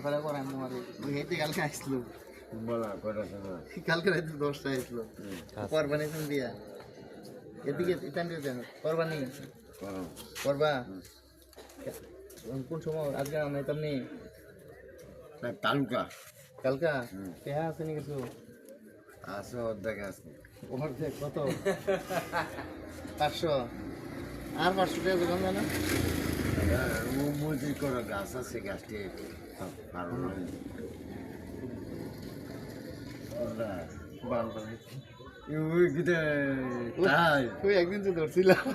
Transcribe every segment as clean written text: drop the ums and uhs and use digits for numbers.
করে করাই মারে ওই হেঁটে কালকে আসলো বলা কটা সময় কালকে রাতে 10টা আসলো কোরবানি তুমি দিয়া এদিকে ইতান দিয়ে দেন কোরবানি করবা কোন সময় আজকে নাই তেমনি তালুকা কালকা কেহা আছে নি কিছু আছে অর্ধেক আছে অর্ধেক কত 500 আর 500 টাকা দোকান জানা মজুরি করা গাছ আছে গাছটি কারণ ওই গিতে তাই ওই একদিন তো ধরছিলাম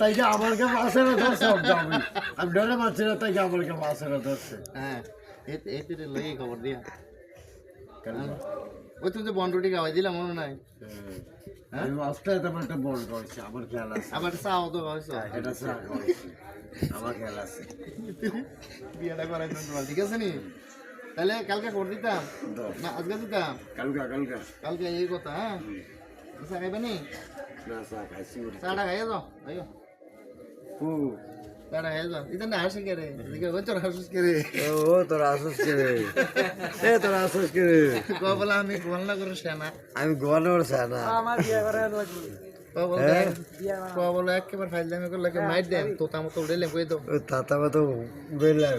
তাই যে আমার কে মাছেরা ধরছে আমি ডরে মারছি না তাই আমার কে মাছেরা ধরছে হ্যাঁ এতে লই খবর দিয়া ওই তুমি তো বন্ডটি খাওয়াই দিলাম মনে নাই আমি মাছটা তেমন একটা বল করেছি আমার খেয়াল আছে আবার চাও তো খাওয়াইছো এটা চা করেছি আমার খেয়াল আছে বিয়েটা করাই তোমার ঠিক আছে নি তাহলে কালকে করে দিতাম না আজকে দিতাম কালকা কালকে এই কথা হ্যাঁ চা খাইবে নি না চা খাইছি চাটা খাইয়ে যাও আইও চাটা খাইয়ে যাও এটা না হাসি কে রে এদিকে ওই তোর হাসিস কে রে ও তোরা আসুস কে রে তোরা আসুস কে রে বলা আমি গোলনা করে সেনা আমি গোয়ানোর না আমার বিয়ে করা লাগবে বলো একেবারে ফাইল দামি করলে মাইট দেন তো তামতো উড়েলে কই দাও তাতা তো বেলাম